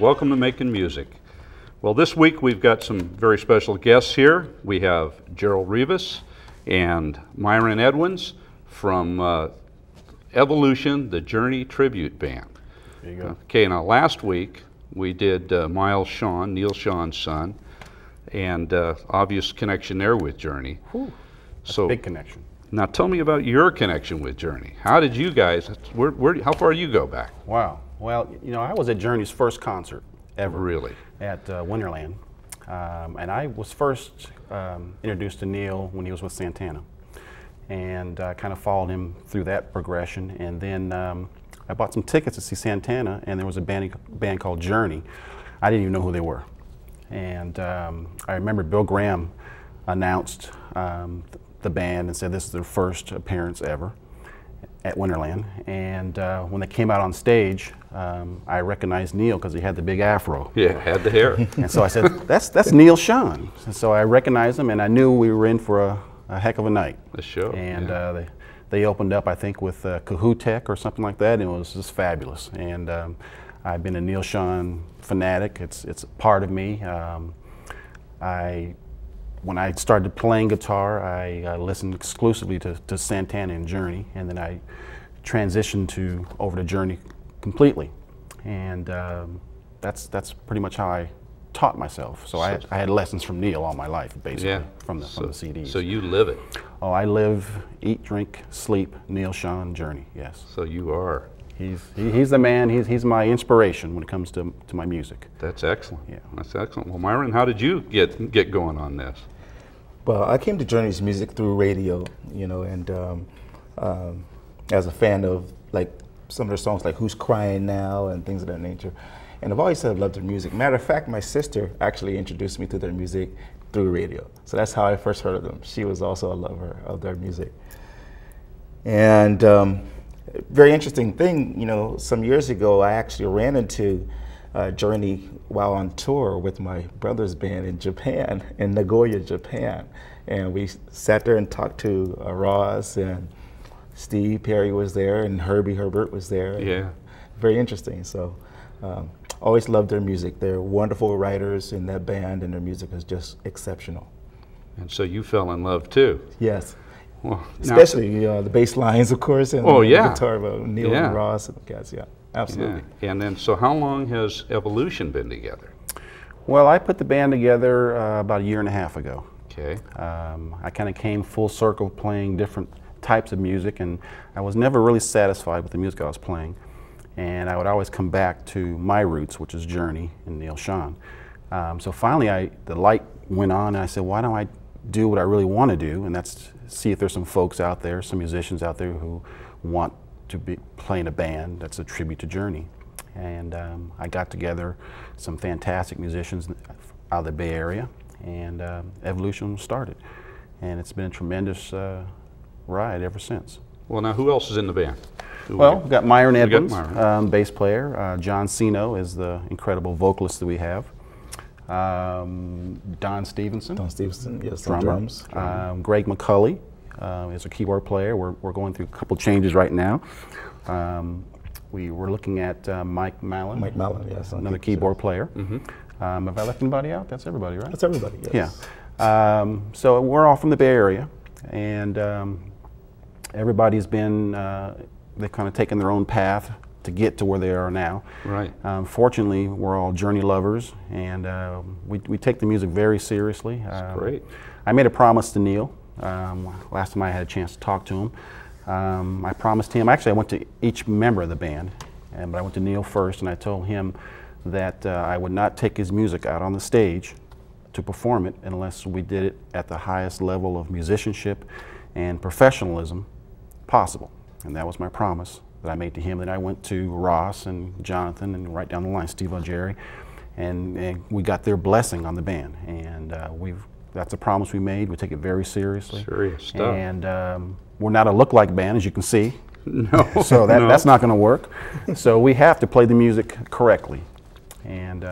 Welcome to Making Music. Well, this week we've got some very special guests here. We have Gerald Rivas and Myron Edwins from Evolution, the Journey Tribute Band. There you go. Okay, now last week we did Miles Shawn, Neil Shawn's son, and obvious connection there with Journey. Whew, that's a big connection. Now tell me about your connection with Journey. How did you guys, how far you go back? Wow. Well, you know, I was at Journey's first concert ever. Really? At Wonderland. And I was first introduced to Neil when he was with Santana. And I kind of followed him through that progression. And then I bought some tickets to see Santana, and there was a band called Journey. I didn't even know who they were. And I remember Bill Graham announced the band and said this is their first appearance ever at Wonderland. And when they came out on stage, I recognized Neil because he had the big afro. Yeah, had the hair. And so I said, that's Neil Shawn. And so I recognized him, and I knew we were in for a heck of a night. The show. And yeah. They opened up, I think, with Kahoo-Tech or something like that, and it was just fabulous. And I've been a Neil Shawn fanatic. It's a part of me. When I started playing guitar, I listened exclusively to Santana and Journey, and then I transitioned over to Journey completely. And that's pretty much how I taught myself. So I had lessons from Neil all my life, basically, yeah. from the CDs. So you live it. Oh, I live, eat, drink, sleep, Neil Shawn, Journey, yes. So you are. He's the man, he's my inspiration when it comes to my music. That's excellent. Yeah. That's excellent. Well, Myron, how did you get going on this? Well, I came to Journey's music through radio, you know, and as a fan of like some of their songs like Who's Crying Now and things of that nature. And I've always said I've loved their music. Matter of fact, my sister actually introduced me to their music through radio. So that's how I first heard of them. She was also a lover of their music. And very interesting thing, you know, some years ago I actually ran into Journey while on tour with my brother's band in Japan, in Nagoya, Japan. And we sat there and talked to Ross, and Steve Perry was there, and Herbie Herbert was there. Yeah. Very interesting. So always loved their music. They're wonderful writers in that band, and their music is just exceptional. And so you fell in love too. Yes. Well, especially the bass lines, of course, and the guitar, Neil and Ross and the cats, yeah. Absolutely. Yeah. And then, so how long has Evolution been together? Well, I put the band together about 1.5 years ago. Okay. I kind of came full circle playing different types of music, and I was never really satisfied with the music I was playing. And I would always come back to my roots, which is Journey and Neil Shawn. So finally, the light went on, and I said, why don't I do what I really want to do, and that's see if there's some folks out there, some musicians out there who want to be playing a band that's a tribute to Journey. And I got together some fantastic musicians out of the Bay Area, and Evolution started. And it's been a tremendous ride ever since. Well, now who else is in the band? Well, we've got Myron Edwins, bass player. John Sino is the incredible vocalist that we have. Don Stevenson. Don Stevenson, yes, drums. Greg McCulley is a keyboard player. We're going through a couple changes right now. We were looking at Mike Mallon. Mike Mallon, yes. Another keyboard player. Mm-hmm. Have I left anybody out? That's everybody, right? That's everybody, yes. Yeah. So we're all from the Bay Area, and everybody's been, they've kind of taken their own path to get to where they are now. Right. Fortunately, we're all Journey lovers, and we take the music very seriously. That's great. I made a promise to Neil last time I had a chance to talk to him. I promised him, actually I went to each member of the band, but I went to Neil first, and I told him that I would not take his music out on the stage to perform it unless we did it at the highest level of musicianship and professionalism possible. And that was my promise that I made to him. Then I went to Ross and Jonathan, and right down the line, Steve Algeri, and we got their blessing on the band. And that's a promise we made. We take it very seriously. Serious stuff. And we're not a look-like band, as you can see. No. So that's not going to work. So we have to play the music correctly. And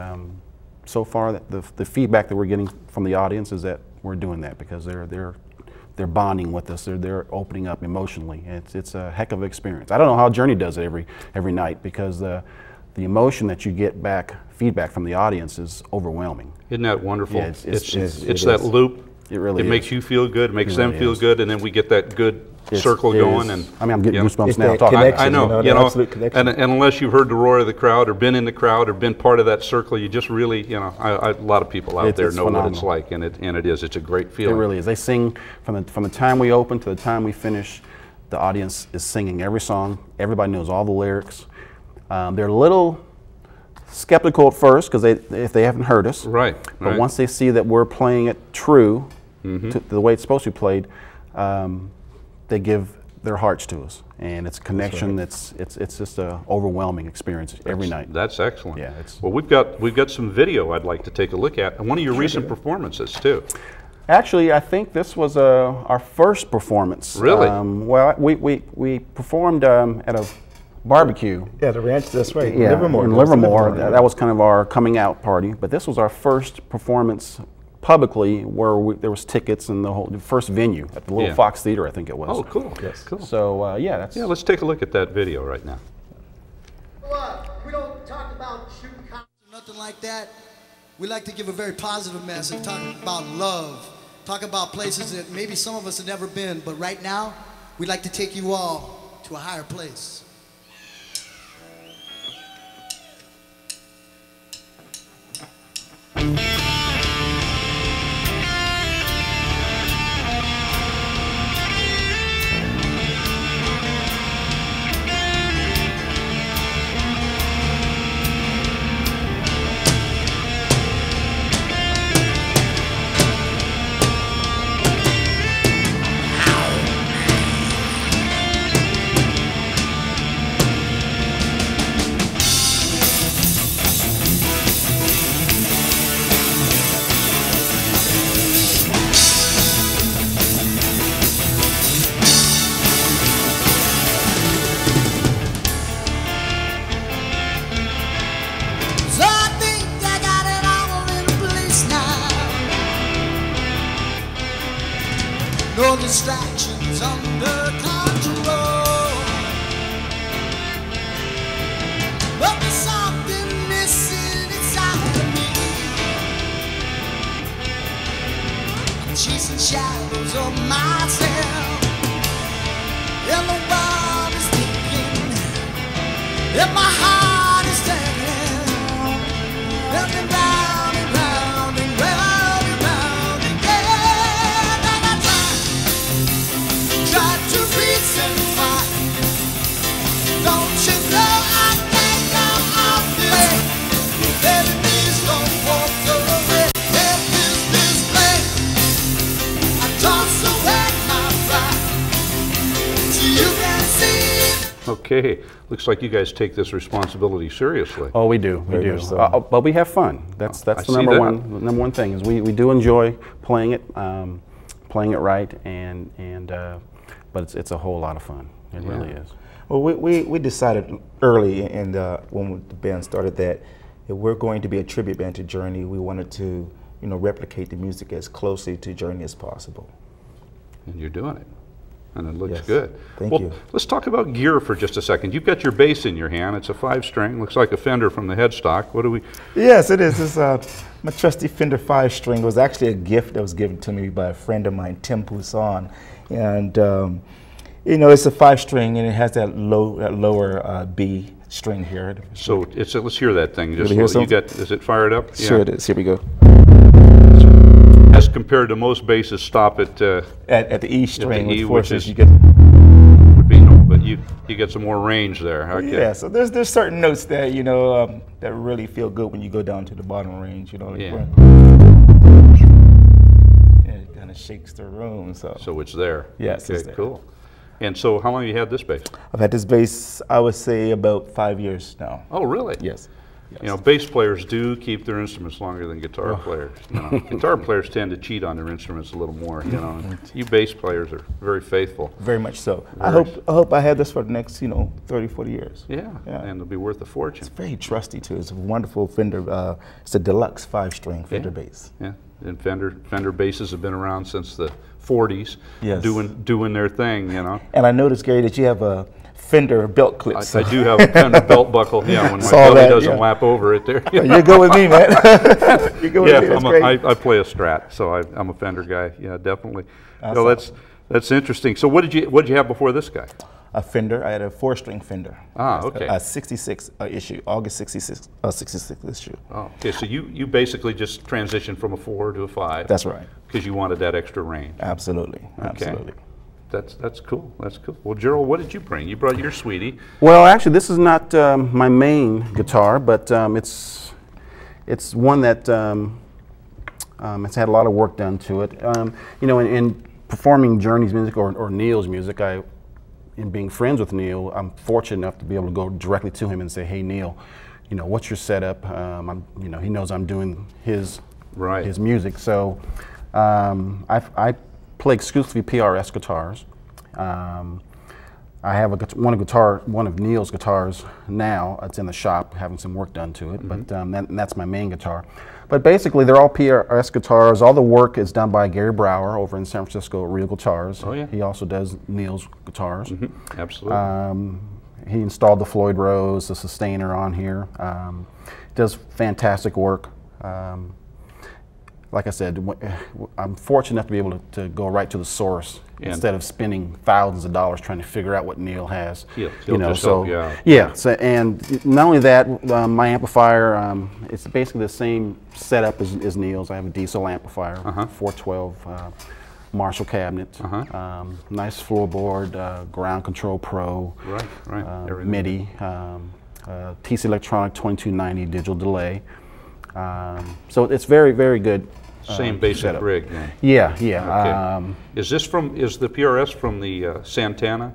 so far, the feedback that we're getting from the audience is that we're doing that because they're bonding with us. They're opening up emotionally. It's a heck of an experience. I don't know how Journey does it every night because the emotion that you get back, feedback from the audience is overwhelming. Isn't that wonderful? Yeah, it's that loop. It really It is. makes you feel good, it makes them really feel is. good, and then we get that good circle going. And I mean, I'm getting goosebumps It's now that talking about connection, it. I know, the absolute connection. and unless you've heard the roar of the crowd, or been in the crowd, or been part of that circle, you just really, a lot of people out there It's know what it's phenomenal. like, and it is. It's a great It feeling. really is. They sing from the time we open to the time we finish. The audience is singing every song. Everybody knows all the lyrics. They're a little skeptical at first because if they haven't heard us. Right. But once they see that we're playing it true to the way it's supposed to be played, they give their hearts to us, and it's a connection. It's just an overwhelming experience every night. That's excellent. Yeah, well, we've got some video I'd like to take a look at, and one of your recent performances too. Actually, I think this was our first performance. Really? Well, we performed at a barbecue. Yeah, the ranch, that's right. Yeah, Livermore. in Livermore. That was kind of our coming out party. But this was our first performance publicly where there was tickets and the first venue at the little Fox Theater, I think it was. Oh, cool. Yes. Cool. So, yeah, that's... Yeah, let's take a look at that video right now. We don't talk about shooting cops or nothing like that. We like to give a very positive message, talk about love, talk about places that maybe some of us have never been, but right now, we'd like to take you all to a higher place. No distractions under control. But there's something missing inside of me. I'm chasing shadows of myself. And the world is thinking, and my heart is turning, looking round and round and round and round again. And I try to reason why. Don't you know I can't come off this way? Baby, please don't walk away. If this play, I toss away my pride, so you can see. Okay, looks like you guys take this responsibility seriously. Oh, we do, we Very do. much so. But we have fun. That's the see number that. number one thing is we do enjoy playing it right, but it's a whole lot of fun. It really is. Well, we decided early when the band started that if we're going to be a tribute band to Journey, we wanted to, replicate the music as closely to Journey as possible. And you're doing it. And it looks Yes. good. Thank you. Let's talk about gear for just a second. You've got your bass in your hand. It's a 5-string. Looks like a Fender from the headstock. What do we... Yes, it is. It's my trusty Fender 5-string. It was actually a gift that was given to me by a friend of mine, Tim Poussin. And, it's a 5-string, and it has that lower B string here. So let's hear that thing. Just hear you got, is it fired up? Sure it is. Here we go. As compared to most basses, stop at At the E string, E, with which forces, is- you get. would be no, but you get some more range there. Okay. Yeah, so there's certain notes that that really feel good when you go down to the bottom range. Like Yeah. It kind of shakes the room. So it's there. Yes, Okay, it's there. cool. And so how long have you had this bass? I've had this bass, I would say, about 5 years now. Oh, really? Yes. Bass players do keep their instruments longer than guitar Oh. players. Guitar players tend to cheat on their instruments a little more. You bass players are very faithful. Very much so. Very I hope I have this for the next 30, 40 years. Yeah, and it'll be worth a fortune. It's very trusty too. It's a wonderful Fender. It's a deluxe 5-string Fender Yeah. bass. Yeah, and Fender basses have been around since the 40s, Yes. doing their thing. And I noticed, Gary, that you have a Fender belt clips. I do have a Fender belt buckle. Yeah, when my Saw belly that, doesn't yeah. lap over it there. You go with me, man. You go with Yeah, me. That's great. I play a Strat, so I'm a Fender guy. Yeah, definitely. That's No, that's interesting. So what did you have before this guy? A Fender. I had a 4-string Fender. Ah, okay. A 66 issue, August 66 issue. Oh, okay. So you basically just transitioned from a 4 to a 5. That's right. Because you wanted that extra range. Absolutely. Okay. Absolutely. That's cool. That's cool. Well, Gerald, what did you bring? You brought your Sweetie. Well, actually, this is not my main guitar, but it's one that it's had a lot of work done to it. You know, in performing Journey's music or Neil's music, in being friends with Neil, I'm fortunate enough to be able to go directly to him and say, "Hey, Neil, you know, what's your setup?" You know, he knows I'm doing his music, so I play exclusively PRS guitars. I have one of Neil's guitars now. It's in the shop, having some work done to it, but that's my main guitar. But basically, they're all PRS guitars. All the work is done by Gary Brower over in San Francisco at Real Guitars. Oh, yeah. He also does Neil's guitars. Absolutely. He installed the Floyd Rose, the Sustainer on here. Does fantastic work. Like I said, I'm fortunate enough to be able to go right to the source instead of spending thousands of dollars trying to figure out what Neil has. He'll you know, just so help you out. yeah. So, and not only that, my amplifier, it's basically the same setup as Neil's. I have a diesel amplifier, 412 Marshall cabinet, nice floorboard, ground control pro, MIDI, TC Electronic 2290 digital delay. So it's very, very good. Same basic setup. rig then. Yeah, yeah. Okay. Is the PRS from the Santana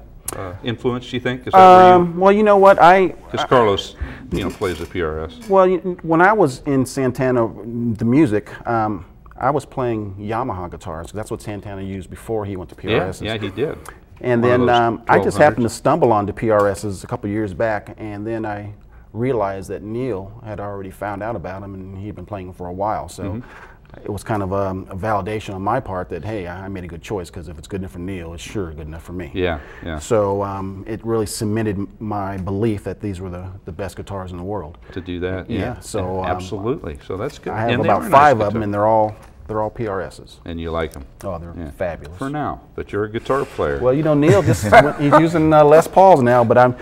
influence, do you think? Is that where well, you know what, because Carlos, you know, plays the PRS. Well, when I was in Santana, the music, I was playing Yamaha guitars. That's what Santana used before he went to PRS. Yeah, he did. And then I just happened to stumble onto PRSs a couple years back, and then I realized that Neil had already found out about him, and he'd been playing them for a while. So it was kind of a validation on my part that, hey, I made a good choice, because if it's good enough for Neil, it's sure good enough for me. Yeah, yeah. So it really cemented my belief that these were the best guitars in the world. To do that, Yeah, so absolutely. So that's good. I have about 5 of them, and they're all PRSs. And you like them? Oh, they're fabulous. For now, but you're a guitar player. Well, you know, Neil just he's using Les Pauls now, but I'm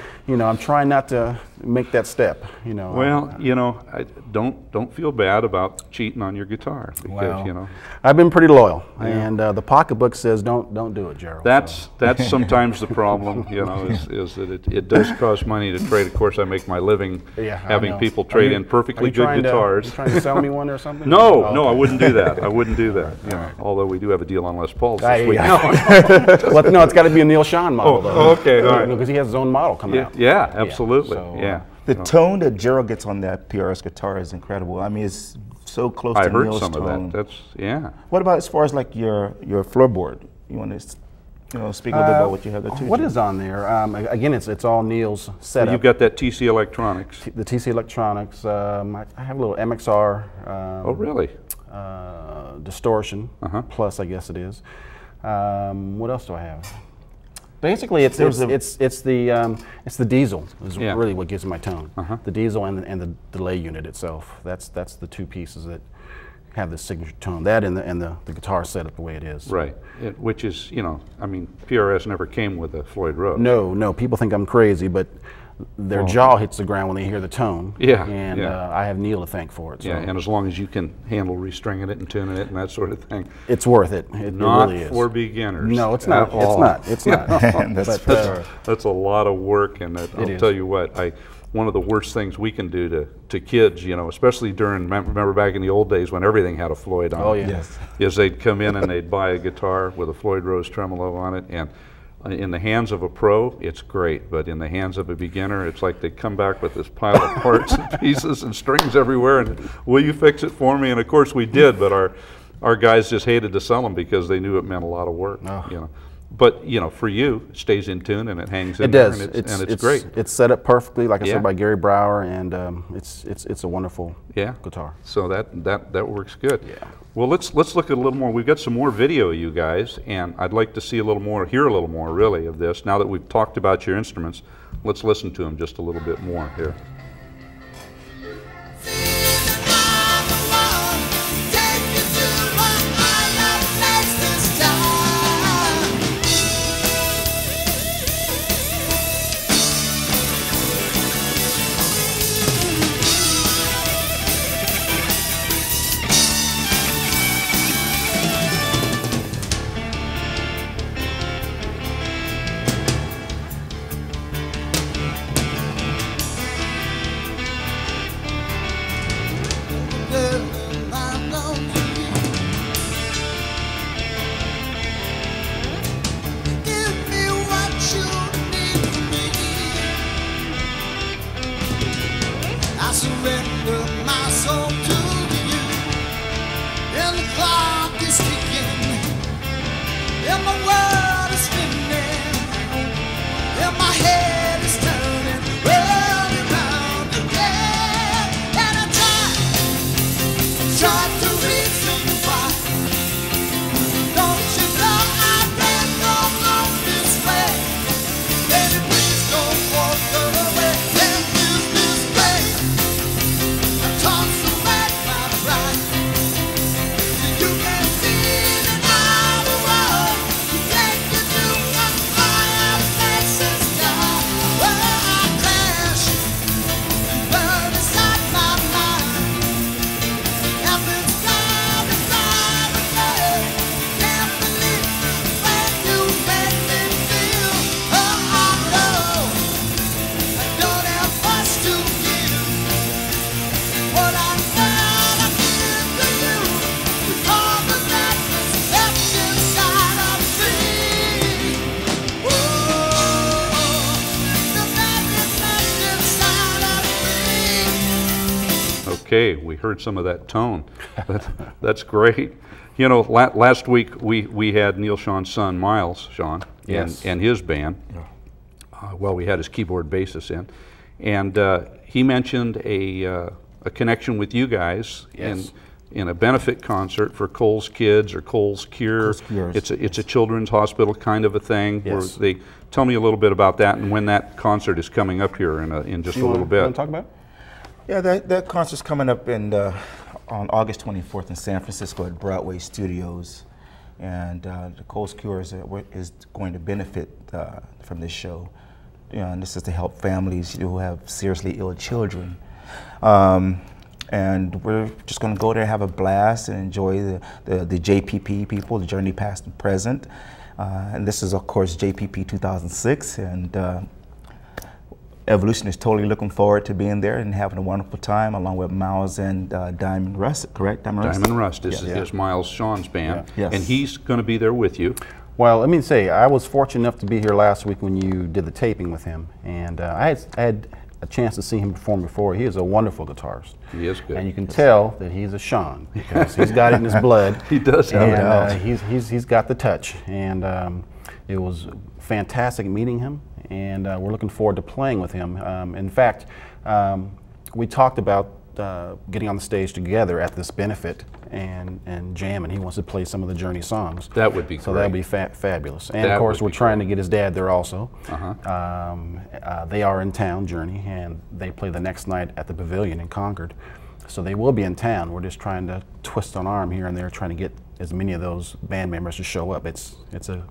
trying not to make that step. You know. Well, you know, don't feel bad about cheating on your guitar, because you know. I've been pretty loyal, and the pocketbook says don't do it, Gerald. That's sometimes the problem, you know, is that it does cost money to trade. Of course, I make my living having people trade in perfectly good guitars. Are you trying to sell me one or something? No, Oh, no, okay. I wouldn't do that. I wouldn't do that. You know, although we do have a deal on Les Pauls this week. Well, no, it's got to be a Neil Schon model, though. Okay, all right. Because he has his own model coming out. Yeah, absolutely. So, yeah. The tone that Gerald gets on that PRS guitar is incredible. I mean, it's so close to heard Neil's some tone. of that. That's What about as far as like your floorboard? You want to speak a little bit about what you have there too? What is on there? Again, it's all Neil's setup. You've got that TC Electronics. The TC Electronics. I have a little MXR. Oh, really? Distortion plus, I guess it is. What else do I have? Basically, it's the diesel is really what gives my tone. The diesel and the delay unit itself. That's the two pieces that have the signature tone. That and the guitar setup the way it is. Right. Which is, you know, I mean, PRS never came with a Floyd Rose. No. People think I'm crazy, but their jaw hits the ground when they hear the tone. Yeah. And I have Neil to thank for it. So. Yeah, and as long as you can handle restringing it and tuning it and that sort of thing. It's worth it. It really is. Not for beginners. No, it's not. It's not. That's a lot of work, and I'll tell you what, one of the worst things we can do to kids, you know, especially remember back in the old days when everything had a Floyd on it. Yes. Is they'd come in and they'd buy a guitar with a Floyd Rose tremolo on it, and in the hands of a pro, it's great, but in the hands of a beginner, it's like they come back with this pile of parts and pieces and strings everywhere, and will you fix it for me? And of course we did, but our guys just hated to sell them because they knew it meant a lot of work. You know. But you know, for you, it stays in tune and it hangs in there, and it's great. It's set up perfectly, like I said, by Gary Brower, and it's a wonderful guitar. So that works good. Yeah. Well, let's look at a little more. We've got some more video, you guys, and I'd like to see a little more, hear a little more, really, of this. Now that we've talked about your instruments, let's listen to him just a little bit more here. Okay, we heard some of that tone. That's great. You know, last week we had Neil Sean's son, Miles Sean, Yes. and his band. Well, we had his keyboard bassist in. And he mentioned a connection with you guys in a benefit concert for Cole's Kids or Cole's Cure. It's a children's hospital kind of a thing. Yes. Where they tell me a little bit about that and when that concert is coming up here in just a little bit. You want to talk about it? Yeah, that concert's coming up on August 24th in San Francisco at Broadway Studios. And the Cole's Cure is going to benefit from this show. You know, and this is to help families who have seriously ill children. And we're just going to go there, have a blast, and enjoy the JPP people, the Journey Past and Present. And this is, of course, JPP 2006. And Evolution is totally looking forward to being there and having a wonderful time, along with Miles and Diamond Rust, correct? Diamond Rust is Miles Sean's band, Yes. and he's going to be there with you. Well, let me say, I was fortunate enough to be here last week when you did the taping with him, and I had a chance to see him perform before. He is a wonderful guitarist. He is good. And you can tell that he's a Sean, because he's got it in his blood. He does have and, he's got the touch, and it was fantastic meeting him, and we're looking forward to playing with him. In fact, we talked about getting on the stage together at this benefit and jamming. He wants to play some of the Journey songs. That would be great. So that would be fabulous. And That of course, would we're be trying to get his dad there also. Uh-huh. They are in town, Journey, and they play the next night at the Pavilion in Concord. So they will be in town. We're just trying to twist an arm here and there, trying to get as many of those band members to show up. It's a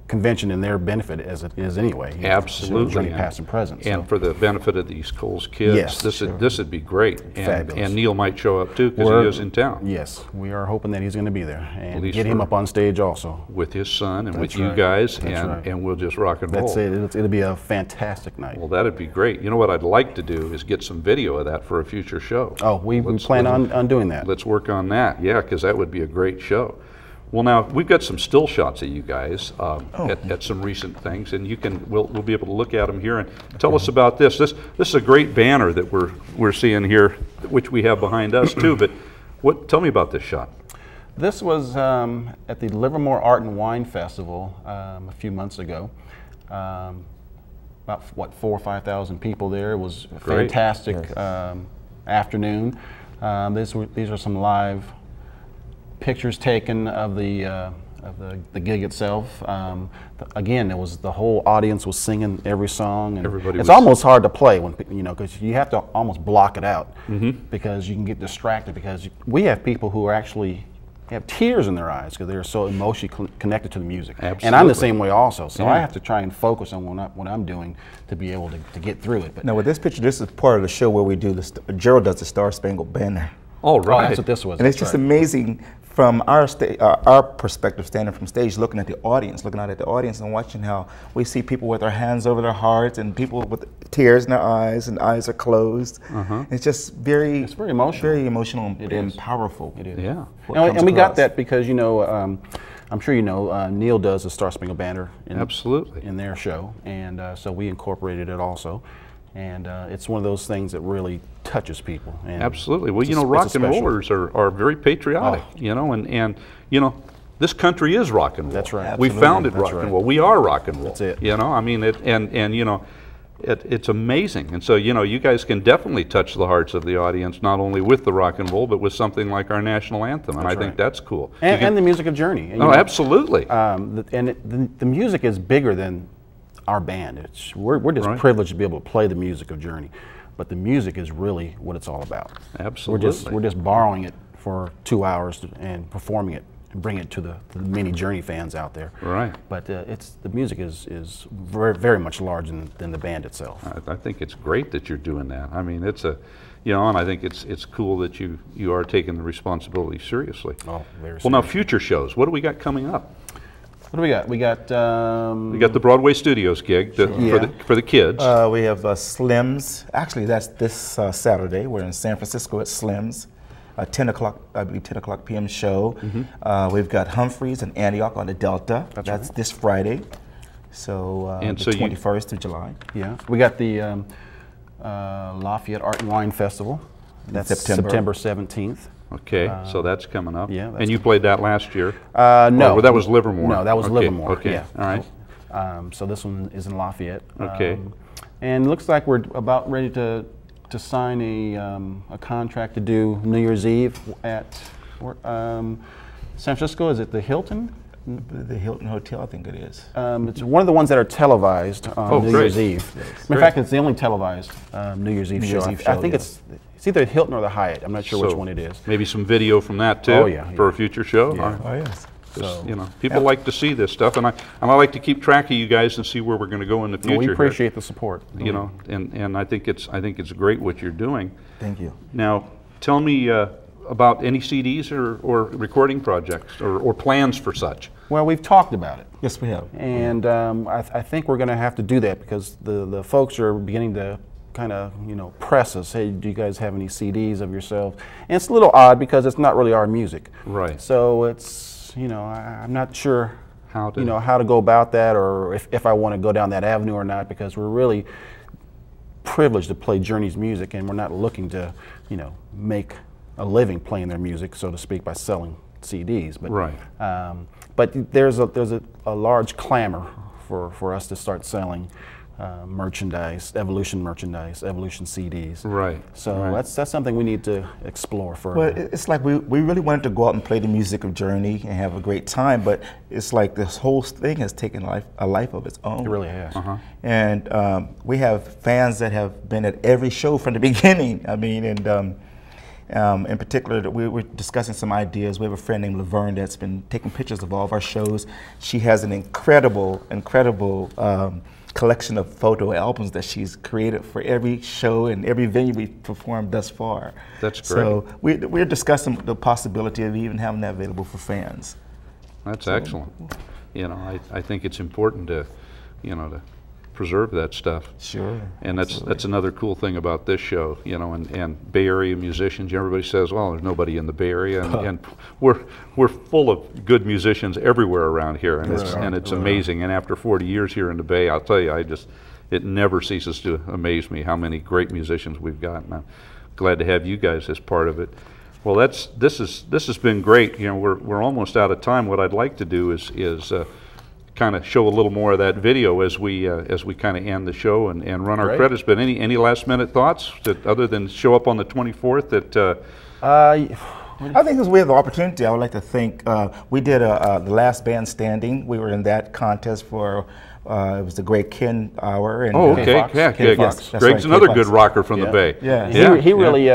convention in their benefit as it is anyway. Absolutely. Journey Past and Present. And for the benefit of these Cole's Kids, Yes, this would be great. Fabulous. And Neil might show up too, because he is in town. Yes, we are hoping that he's going to be there and least get him for- up on stage also. With his son and with That's you right. guys, That's right. and we'll just rock and roll. That's it. It'll be a fantastic night. Well, that'd be great. You know what I'd like to do is get some video of that for a future show. Oh, we plan on doing that. Let's work on that, yeah, because that would be a great show. Well, now we've got some still shots of you guys at some recent things, and we'll be able to look at them here and tell us about this. This is a great banner that we're seeing here, which we have behind us too. But tell me about this shot. This was at the Livermore Art and Wine Festival a few months ago. About 4,000 or 5,000 people there. It was a Great. fantastic afternoon. These are some live pictures taken of the the gig itself. Again, it was the whole audience was singing every song, and it's almost hard to play when because you have to almost block it out because you can get distracted because we have people who are actually have tears in their eyes because they're so emotionally connected to the music. Absolutely. And I'm the same way also. So I have to try and focus on what I'm doing to be able to get through it. But now with this picture, this is part of the show where we do Gerald does the Star Spangled Banner. Oh, right. That's what this was. And it's just amazing from our perspective, standing from stage, looking at the audience, looking out at the audience and watching how we see people with their hands over their hearts and people with tears in their eyes and eyes are closed. It's just very emotional and powerful. It is. Yeah. And we got that because, I'm sure you know, Neil does the Star Spangled Banner in their show. And so we incorporated it also. And it's one of those things that really touches people. And absolutely. Well, rock and rollers are very patriotic, and this country is rock and roll. That's right. We founded rock and roll. We are rock and roll. That's it. I mean, it's amazing. And so, you guys can definitely touch the hearts of the audience, not only with the rock and roll, but with something like our national anthem. And I think that's cool. And the music of Journey. And, absolutely. The music is bigger than our band. We're just privileged to be able to play the music of Journey, but the music is really what it's all about. Absolutely. We're just borrowing it for 2 hours and performing it and bring it to the many Journey fans out there. Right. But the music is very, very much larger than the band itself. I think it's great that you're doing that. I mean, it's and I think it's cool that you are taking the responsibility seriously. Oh, very serious. Well, now future shows. What do we got coming up? What do we got? We got the Broadway Studios gig for the kids. We have Slim's. Actually, that's this Saturday. We're in San Francisco at Slim's. 10 o'clock, I believe, 10 o'clock p.m. show. We've got Humphreys and Antioch on the Delta. That's this Friday. So the 21st of July. Yeah. We got the Lafayette Art and Wine Festival. That's September 17th. Okay, so that's coming up. Yeah. And you played that last year? No. Or that was Livermore? No, that was Livermore. Okay, yeah. All right. So this one is in Lafayette. Okay. And it looks like we're about ready to sign a contract to do New Year's Eve at San Francisco. Is it the Hilton? The Hilton Hotel, I think it is. It's one of the ones that are televised on New Year's Eve. In fact, it's the only televised New Year's Eve show. I think it's either the Hilton or the Hyatt. I'm not sure which one it is. Maybe some video from that too. Oh, yeah. For a future show. Yeah. Oh yes. People like to see this stuff, and I like to keep track of you guys and see where we're going to go in the future. Well, we appreciate the support. And I think it's great what you're doing. Thank you. Now, tell me about any CDs or recording projects or plans for such. Well, we've talked about it. Yes, we have. And I think we're going to have to do that because the folks are beginning to kind of press us. Hey, do you guys have any CDs of yourselves? And it's a little odd because it's not really our music. Right. So it's I'm not sure how to how to go about that, or if I want to go down that avenue or not, because we're really privileged to play Journey's music, and we're not looking to make a living playing their music, so to speak, by selling CDs. But right. But there's a large clamor for us to start selling merchandise, Evolution CDs. Right. So that's something we need to explore further. Well, it's like we really wanted to go out and play the music of Journey and have a great time, but it's like this whole thing has taken a life of its own. It really has. And we have fans that have been at every show from the beginning. I mean, and in particular, we were discussing some ideas. We have a friend named Laverne that's been taking pictures of all of our shows. She has an incredible collection of photo albums that she's created for every show and every venue we've performed thus far. That's great. So we're discussing the possibility of even having that available for fans. That's excellent. I think it's important to preserve that stuff. Sure. And that's another cool thing about this show, and Bay Area musicians. Everybody says, well, there's nobody in the Bay Area, and we're full of good musicians everywhere around here, and it's amazing. And after 40 years here in the Bay, I'll tell you, it never ceases to amaze me how many great musicians we've got, and I'm glad to have you guys as part of it. Well, this has been great. We're almost out of time. What I'd like to do is kind of show a little more of that video as we kind of end the show and run our credits. But any last minute thoughts other than show up on the 24th? I think as we have the opportunity, I would like to thank, we did the Last Band Standing. We were in that contest for, it was the Great Ken Hour. And, Oh, okay. Fox. Yeah, Ken yeah. Fox. That's Greg's right, another Ken good Fox. rocker from the Yeah. Bay. Yeah. He Yeah. really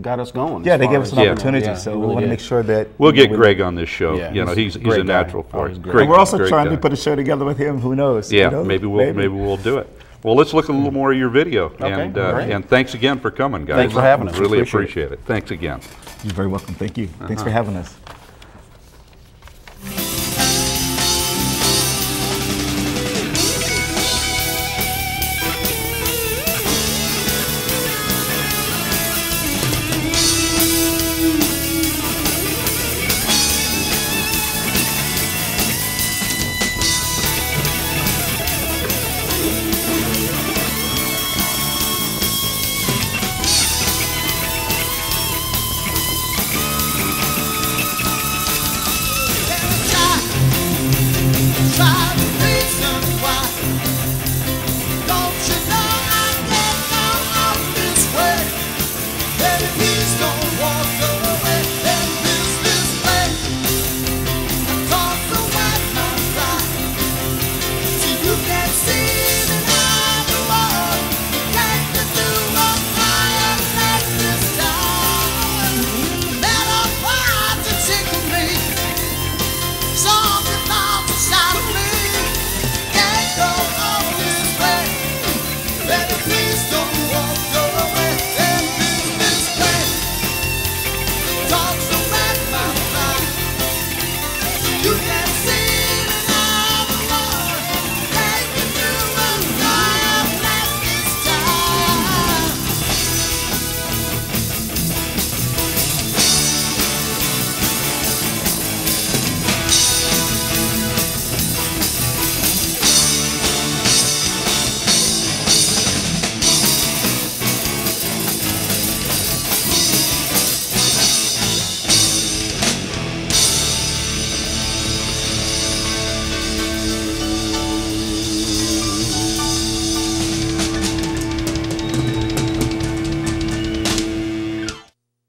got us going. Yeah, as they far gave us as, an you know, opportunity, yeah, so he we really want to did. make sure that We'll get we- Greg on this show. Yeah, You know, he's a great guy. natural for Always it. great. Great, And we're also great trying guy. to put a show together with him. Who knows? Yeah, you know? maybe we'll do it. Well, let's look at a little more of your video. Okay, great. And thanks again for coming, guys. Thanks for having us. Really Appreciate appreciate it. Thanks again. You're very welcome. Thank you. Thanks for having us.